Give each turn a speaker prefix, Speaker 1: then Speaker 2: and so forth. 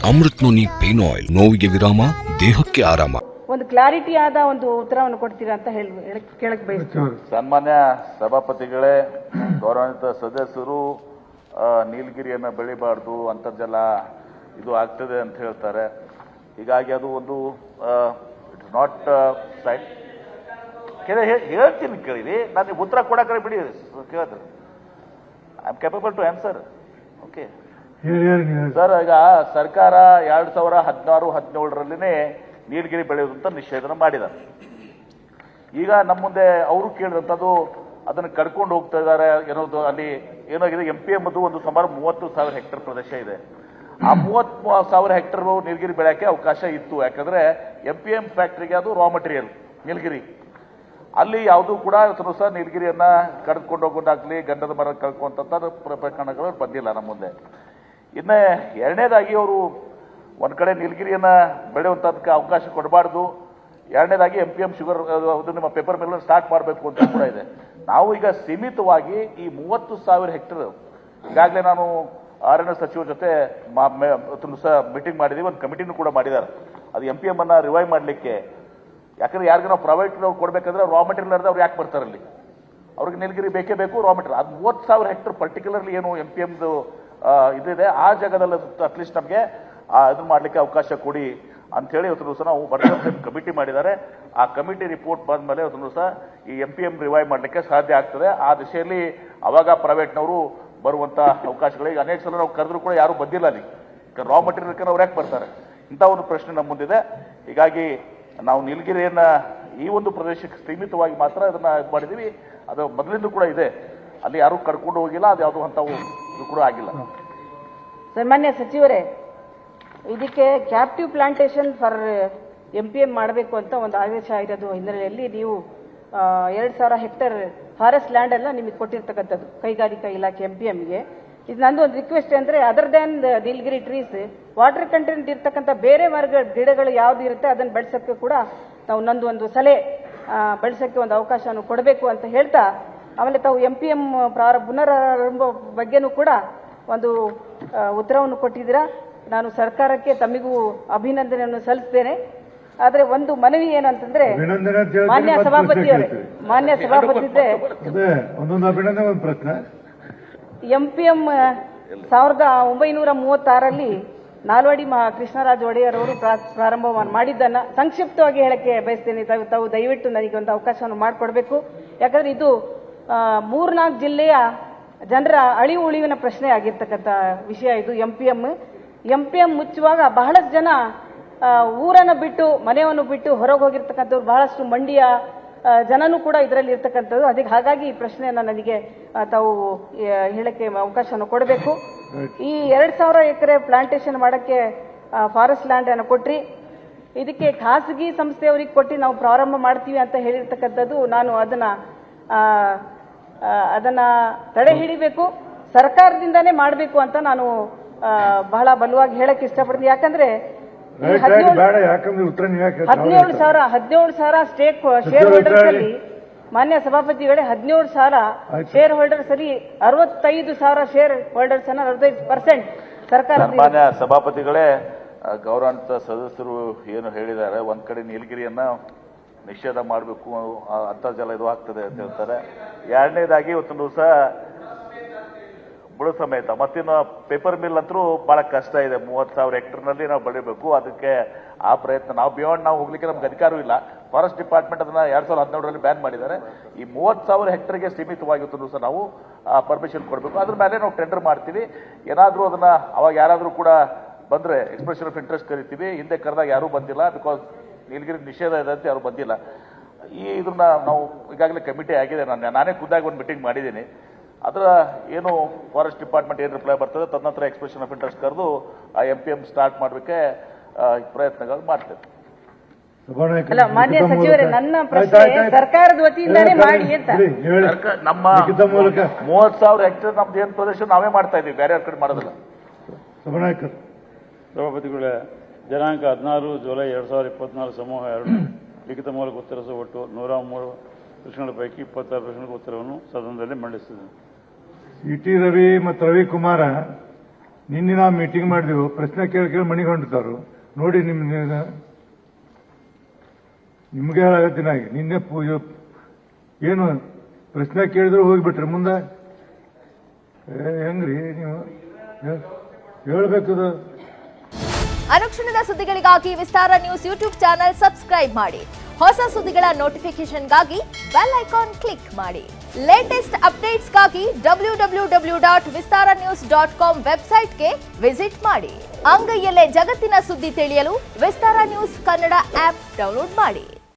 Speaker 1: Amrit noni pain oil, ನೋವಿಗೆ ವಿರಾಮ, ದೇಹಕ್ಕೆ ಆರಾಮ.
Speaker 2: ಒಂದು ಕ್ಲಾರಿಟಿ ಆದ ಒಂದು ಉತ್ತರವನ್ನು ಕೊಡ್ತೀರಾ ಅಂತ ಕೇಳಕ್ ಬಯಸ್ತೀನಿ.
Speaker 3: ಸನ್ಮಾನ್ಯ ಸಭಾಪತಿಗಳೇ, ಗೌರವಾನ್ವಿತ ಸದಸ್ಯರು ನೀಲಗಿರಿಯನ್ನು ಬೆಳಿಬಾರ್ದು, ಅಂತರ್ಜಲ ಇದು ಆಗ್ತದೆ ಅಂತ ಹೇಳ್ತಾರೆ. ಹೀಗಾಗಿ ಅದು ಒಂದು ಇಟ್ಸ್ ನಾಟ್ ಸೈಟ್. ಹೇಳ್ತೀನಿ ಕೇಳಿರಿ, ನನಗೆ ಉತ್ತರ ಕೊಡಕ್ರೆ ಬಿಡಿ ಕೇಳಿದ್ರೆ I am capable to answer. Okay sir, ಈಗ ಸರ್ಕಾರ 2016-17 ನೀಲಗಿರಿ ಬೆಳೆಯುವುದಂತ ನಿಷೇಧನ ಮಾಡಿದ್ದಾರೆ. ಈಗ ನಮ್ಮ ಮುಂದೆ ಅವರು ಕೇಳಿದಂಥದ್ದು ಅದನ್ನು ಕಡ್ಕೊಂಡು ಹೋಗ್ತಾ ಇದ್ದಾರೆ ಏನೋದು. ಅಲ್ಲಿ ಏನಾಗಿದೆ, MPM ಒಂದು ಸುಮಾರು 30,000 ಹೆಕ್ಟೇರ್ ಪ್ರದೇಶ ಇದೆ. ಆ 30,000 ಹೆಕ್ಟೇರ್ ನೀಲಗಿರಿ ಬೆಳೆಯಕ್ಕೆ ಅವಕಾಶ ಇತ್ತು. ಯಾಕಂದ್ರೆ MPM ಫ್ಯಾಕ್ಟರಿಗೆ ಅದು ರಾ ಮಟೀರಿಯಲ್ ನೀಲಗಿರಿ. ಅಲ್ಲಿ ಯಾವುದೂ ಕೂಡ ಸಹ ನೀಲಗಿರಿಯನ್ನ ಕಡ್ಕೊಂಡು ಹೋಗೋದಾಗ್ಲಿ, ಗಂಧದ ಮರ ಕಳ್ಕೊಂತ ಪ್ರಕರಣಗಳು ಬಂದಿಲ್ಲ ನಮ್ಮ ಮುಂದೆ. ಇನ್ನು ಎರಡನೇದಾಗಿ ಅವರು ಒಂದ್ ಕಡೆ ನೀಲಗಿರಿಯನ್ನ ಬೆಳೆಯುವಂತದಕ್ಕೆ ಅವಕಾಶ ಕೊಡಬಾರ್ದು, ಎರಡನೇದಾಗಿ MPM ಶುಗರ್ ನಿಮ್ಮ ಪೇಪರ್ ಮಿಲ್ ಸ್ಟಾರ್ಟ್ ಮಾಡಬೇಕು ಅಂತ ಕೂಡ ಇದೆ. ನಾವು ಈಗ ಸೀಮಿತವಾಗಿ ಈ 30,000 ಹೆಕ್ಟೇರ್, ಈಗಾಗಲೇ ನಾನು ಅರಣ್ಯ ಸಚಿವರ ಜೊತೆ ಮೀಟಿಂಗ್ ಮಾಡಿದೀವಿ, ಒಂದು ಕಮಿಟಿನೂ ಕೂಡ ಮಾಡಿದ್ದಾರೆ. ಅದು MPM ಅನ್ನ ರಿವೈವ್ ಮಾಡಲಿಕ್ಕೆ. ಯಾಕಂದ್ರೆ ಯಾರಿಗೆ ನಾವು ಪ್ರೈವೇಟ್ ಕೊಡ್ಬೇಕಂದ್ರೆ ರಾ ಮಟೀರಿಯಲ್ ಅರ್ಧ ಅವ್ರು ಯಾಕೆ ಬರ್ತಾರೆ ಅಲ್ಲಿ, ಅವ್ರಿಗೆ ನೀಲಗಿರಿ ಬೇಕೇ ಬೇಕು, ರಾ ಮಟೀರಿಯಲ್. ಅದು 30,000 ಹೆಕ್ಟೇರ್ ಪರ್ಟಿಕ್ಯುಲರ್ಲಿ ಏನು MPM ಇದಿದೆ, ಆ ಜಾಗದಲ್ಲಿ ಅಟ್ಲೀಸ್ಟ್ ನಮಗೆ ಇದನ್ನ ಮಾಡ್ಲಿಕ್ಕೆ ಅವಕಾಶ ಕೊಡಿ ಅಂತ ಹೇಳಿ ಇವತ್ತು ದಿವಸ ನಾವು ಕಮಿಟಿ ಮಾಡಿದ್ದಾರೆ. ಆ ಕಮಿಟಿ ರಿಪೋರ್ಟ್ ಬಂದ ಮೇಲೆ ಇವತ್ತು ದಿವಸ ಈ MPM ರಿವೈವ್ ಮಾಡಲಿಕ್ಕೆ ಸಾಧ್ಯ ಆಗ್ತದೆ. ಆ ದಿಶೆಯಲ್ಲಿ ಅವಾಗ ಪ್ರೈವೇಟ್ನವರು ಬರುವಂತ ಅವಕಾಶಗಳಿಗೆ ಅನೇಕ ಸಲ ನಾವು ಕರೆದ್ರು ಕೂಡ ಯಾರು ಬಂದಿಲ್ಲ ಅಲ್ಲಿ. ರಾ ಮಟೀರಿಯಲ್ ಅವ್ರು ಯಾಕೆ ಬರ್ತಾರೆ, ಇಂಥ ಒಂದು ಪ್ರಶ್ನೆ ನಮ್ಮ ಮುಂದಿದೆ. ಹೀಗಾಗಿ ನಾವು ನೀಲಗಿರಿಯನ್ನ ಈ ಒಂದು ಪ್ರದೇಶಕ್ಕೆ ಸೀಮಿತವಾಗಿ ಮಾತ್ರ ಅದನ್ನ ಇದು ಮಾಡಿದೀವಿ. ಅದು ಮೊದಲಿಂದ ಕೂಡ ಇದೆ, ಅಲ್ಲಿ ಯಾರು ಕಡ್ಕೊಂಡು ಹೋಗಿಲ್ಲ, ಅದು ಯಾವುದು ಅಂತವು ಇದು ಕೂಡ ಆಗಿಲ್ಲ.
Speaker 2: ಸನ್ಮಾನ್ಯ ಸಚಿವರೇ, ಇದಕ್ಕೆ ಕ್ಯಾಪ್ಟಿವ್ ಪ್ಲಾಂಟೇಶನ್ ಫಾರ್ MPM ಮಾಡಬೇಕು ಅಂತ ಒಂದು ಆದೇಶ ಇರೋದು ಹಿನ್ನೆಲೆಯಲ್ಲಿ ನೀವು 2,000 ಹೆಕ್ಟೇರ್ ಫಾರೆಸ್ಟ್ ಲ್ಯಾಂಡ್ ಎಲ್ಲ ನಿಮಗೆ ಕೊಟ್ಟಿರ್ತಕ್ಕಂಥದ್ದು ಕೈಗಾರಿಕಾ ಇಲಾಖೆ MPMಗೆ. ಇದು ನಂದು ಒಂದು ರಿಕ್ವೆಸ್ಟ್ ಅಂದ್ರೆ, ಅದರ್ ದ್ಯಾನ್ ನೀಲಗಿರಿ ಟ್ರೀಸ್, ವಾಟರ್ ಕಂಟೆಂಟ್ ಇರ್ತಕ್ಕಂಥ ಬೇರೆ ಗಿಡಗಳು ಯಾವ್ದು ಇರುತ್ತೆ ಅದನ್ನು ಬೆಳೆಸೋಕ್ಕೆ ಕೂಡ ನಾವು ನಂದು ಒಂದು ಸಲಹೆ, ಬೆಳೆಸೋಕ್ಕೆ ಒಂದು ಅವಕಾಶವನ್ನು ಕೊಡಬೇಕು ಅಂತ ಹೇಳ್ತಾ, ಆಮೇಲೆ ತಾವು MPM ಪುನರಾರಂಭ ಬಗ್ಗೆನೂ ಕೂಡ ಒಂದು ಉತ್ತರವನ್ನು ಕೊಟ್ಟಿದ್ದೀರಾ. ನಾನು ಸರ್ಕಾರಕ್ಕೆ ತಮಗೂ ಅಭಿನಂದನೆಯನ್ನು ಸಲ್ಲಿಸ್ತೇನೆ. ಆದ್ರೆ ಒಂದು ಮನವಿ ಏನಂತಂದ್ರೆ, ಮಾನ್ಯ ಸಭಾಪತಿಯವರೇ MPM 1936 ನಾಲ್ವಡಿ ಕೃಷ್ಣರಾಜ ಒಡೆಯರ್ ಅವರು ಪ್ರಾರಂಭ ಮಾಡಿದ್ದನ್ನ ಸಂಕ್ಷಿಪ್ತವಾಗಿ ಹೇಳಕ್ಕೆ ಬಯಸ್ತೇನೆ. ತಾವು ದಯವಿಟ್ಟು ನನಗೆ ಒಂದು ಅವಕಾಶವನ್ನು ಮಾಡಿಕೊಡ್ಬೇಕು. ಯಾಕಂದ್ರೆ ಇದು 3-4 ಜಿಲ್ಲೆಯ ಜನರ ಅಳಿವು ಉಳಿವಿನ ಪ್ರಶ್ನೆ ಆಗಿರ್ತಕ್ಕಂಥ ವಿಷಯ ಇದು. MPM ಮುಚ್ಚುವಾಗ ಬಹಳಷ್ಟು ಜನ ಊರನ್ನು ಬಿಟ್ಟು, ಮನೆಯನ್ನು ಬಿಟ್ಟು ಹೊರಗೆ ಹೋಗಿರ್ತಕ್ಕಂಥವ್ರು ಬಹಳಷ್ಟು ಮಂಡ್ಯ ಜನನೂ ಕೂಡ ಇದರಲ್ಲಿ ಇರ್ತಕ್ಕಂಥದ್ದು. ಅದಕ್ಕೆ ಹಾಗಾಗಿ ಈ ಪ್ರಶ್ನೆಯನ್ನ ನನಗೆ ತಾವು ಹೇಳಕ್ಕೆ ಅವಕಾಶವನ್ನು ಕೊಡಬೇಕು. ಈ 2,000 ಎಕರೆ ಪ್ಲಾಂಟೇಶನ್ ಮಾಡಕ್ಕೆ ಫಾರೆಸ್ಟ್ ಲ್ಯಾಂಡ್ ಅನ್ನು ಕೊಟ್ರಿ, ಇದಕ್ಕೆ ಖಾಸಗಿ ಸಂಸ್ಥೆಯವರಿಗೆ ಕೊಟ್ಟು ನಾವು ಪ್ರಾರಂಭ ಮಾಡ್ತೀವಿ ಅಂತ ಹೇಳಿರ್ತಕ್ಕಂಥದ್ದು. ನಾನು ಅದನ್ನ ತಡೆ ಹಿಡಿಬೇಕು, ಸರ್ಕಾರದಿಂದಾನೇ ಮಾಡಬೇಕು ಅಂತ ನಾನು ಬಹಳ ಬಲವಾಗಿ ಹೇಳಕ್ ಇಷ್ಟಪಡ್ತೀನಿ. ಯಾಕಂದ್ರೆ 17,000 ಸ್ಟೇಕ್ ಶೇರ್ ಹೋಲ್ಡರ್ಸ್ ಅಲ್ಲಿ, ಮಾನ್ಯ ಸಭಾಪತಿಗಳೇ, 17,000 ಶೇರ್ ಹೋಲ್ಡರ್ಸ್ ಅಲ್ಲಿ 65,000 ಶೇರ್ ಹೋಲ್ಡರ್ಸ್ ಅನ್ನ 65% ಸರ್ಕಾರ.
Speaker 3: ಮಾನ್ಯ ಸಭಾಪತಿಗಳೇ, ಗೌರವಾನ್ವಿತ ಸದಸ್ಯರು ಏನು ಹೇಳಿದ್ದಾರೆ, ಒಂದ್ ಕಡೆ ನೀಲಗಿರಿಯನ್ನ ನಿಷೇಧ ಮಾಡಬೇಕು, ಅಂತರ್ಜಲ ಇದು ಆಗ್ತದೆ ಅಂತ ಹೇಳ್ತಾರೆ. ಎರಡನೇದಾಗಿ ಇವತ್ತು ದಿವಸ ಬುಡ ಸಮೇತ ಮತ್ತಿನ್ನು ಪೇಪರ್ ಮಿಲ್ ಅಂತೂ ಬಹಳ ಕಷ್ಟ ಇದೆ. 30,000 ಹೆಕ್ಟರ್ನಲ್ಲಿ ನಾವು ಬೆಳಿಬೇಕು. ಅದಕ್ಕೆ ಆ ಪ್ರಯತ್ನ ನಾವು ಬಿಯಾಂಡ್ ನಾವು ಹೋಗ್ಲಿಕ್ಕೆ ನಮ್ಗೆ ಅಧಿಕಾರವೂ ಇಲ್ಲ. ಫಾರೆಸ್ಟ್ ಡಿಪಾರ್ಟ್ಮೆಂಟ್ ಅದನ್ನ 2017 ಬ್ಯಾನ್ ಮಾಡಿದ್ದಾರೆ. ಈ 30,000 ಹೆಕ್ಟರ್ಗೆ ಸೀಮಿತವಾಗಿ ದಿವಸ ನಾವು ಪರ್ಮಿಷನ್ ಕೊಡಬೇಕು. ಅದ್ರ ಮೇಲೆ ನಾವು ಟೆಂಡರ್ ಮಾಡ್ತೀವಿ. ಏನಾದ್ರೂ ಅದನ್ನ ಅವಾಗ ಯಾರಾದ್ರೂ ಕೂಡ ಬಂದ್ರೆ ಎಕ್ಸ್ಪ್ರೆಷನ್ ಆಫ್ ಇಂಟ್ರೆಸ್ಟ್ ಕರಿತೀವಿ. ಹಿಂದೆ ಕರೆದಾಗ ಯಾರೂ ಬಂದಿಲ್ಲ, ಬಿಕಾಸ್ ನೀಲಗಿರಿ ನಿಷೇಧ ಇದೆ ಅಂತ ಯಾರು ಬಂದಿಲ್ಲ. ಇದನ್ನ ನಾವು ಈಗಾಗಲೇ ಕಮಿಟಿ ಆಗಿದೆ, ನಾನೇ ಖುದ್ದಾಗಿ ಒಂದು ಮೀಟಿಂಗ್ ಮಾಡಿದ್ದೀನಿ. ಅದರ ಏನು ಫಾರೆಸ್ಟ್ ಡಿಪಾರ್ಟ್ಮೆಂಟ್ ಏನು ರಿಪ್ಲೈ ಬರ್ತದೆ ತದನಂತರ ಎಕ್ಸ್ಪ್ರೆಷನ್ ಆಫ್ ಇಂಟ್ರೆಸ್ಟ್ ಕರೆದು ಆ MPM ಸ್ಟಾರ್ಟ್ ಮಾಡಲಿಕ್ಕೆ ಪ್ರಯತ್ನಗಳು ಮಾಡ್ತೇವೆ.
Speaker 2: ಅಲ್ಲ ಮಾನ್ಯ ಸಚಿವರೇ, ನನ್ನ ಪ್ರಶ್ನೆ ಸರ್ಕಾರದ ವತಿಯಿಂದಾನೇ ಮಾಡಿ ಅಂತ.
Speaker 3: ನಮ್ಮ 30,000 ಹೆಕ್ಟೇರ್ ನಮ್ದು ಏನು ಪ್ರದೇಶ ನಾವೇ ಮಾಡ್ತಾ ಇದೀವಿ, ಬೇರೆ ಯಾರ ಕಡೆ ಮಾಡೋದಿಲ್ಲ.
Speaker 4: ಸಭಾಪತಿಗಳೇ, ದಿನಾಂಕ 16 ಜುಲೈ 2024 ಸಮೂಹ 2 ಲಿಖಿತ ಮೂಲಕ ಉತ್ತರಿಸುವ ಒಟ್ಟು 103 ಪ್ರಶ್ನೆಗಳ ಪೈಕಿ 26 ಪ್ರಶ್ನೆಗಳ ಉತ್ತರವನ್ನು ಸದನದಲ್ಲಿ ಮಂಡಿಸಿದೆ.
Speaker 5: CT ರವಿ ಮತ್ತು ರವಿಕುಮಾರ ನಿನ್ನೆ ನಾವು ಮೀಟಿಂಗ್ ಮಾಡಿದೆವು, ಪ್ರಶ್ನೆ ಕೇಳಿ ಮನೆಗೆ ಹೊಂಟಾರು ನೋಡಿ. ನಿಮ್ಗೆ ಹೇಳತ್ತೀನಿ, ನಿನ್ನೆ ಏನು ಪ್ರಶ್ನೆ ಕೇಳಿದ್ರು ಹೋಗಿಬಿಟ್ರಿ ಮುಂದೆ. ಹೆಂಗ್ರಿ ನೀವು ಹೇಳ್ಬೇಕದು.
Speaker 6: ಅನುಕ್ಷಣದ ಸುದ್ದಿಗಳಿಗಾಗಿ ವಿಸ್ತಾರ ನ್ಯೂಸ್ ಯೂಟ್ಯೂಬ್ ಚಾನೆಲ್ ಸಬ್ಸ್ಕ್ರೈಬ್ ಮಾಡಿ. ಹೊಸ ಸುದ್ದಿಗಳ ನೋಟಿಫಿಕೇಶನ್ಗಾಗಿ ಬೆಲ್ ಐಕಾನ್ ಕ್ಲಿಕ್ ಮಾಡಿ. ಲೇಟೆಸ್ಟ್ ಅಪ್ಡೇಟ್ಸ್ಗಾಗಿ www.vistaranews.com ವೆಬ್ಸೈಟ್ಗೆ ವಿಸಿಟ್ ಮಾಡಿ. ಅಂಗೈಯಲ್ಲೇ ಜಗತ್ತಿನ ಸುದ್ದಿ ತಿಳಿಯಲು ವಿಸ್ತಾರ ನ್ಯೂಸ್ ಕನ್ನಡ ಆಪ್ ಡೌನ್ಲೋಡ್ ಮಾಡಿ.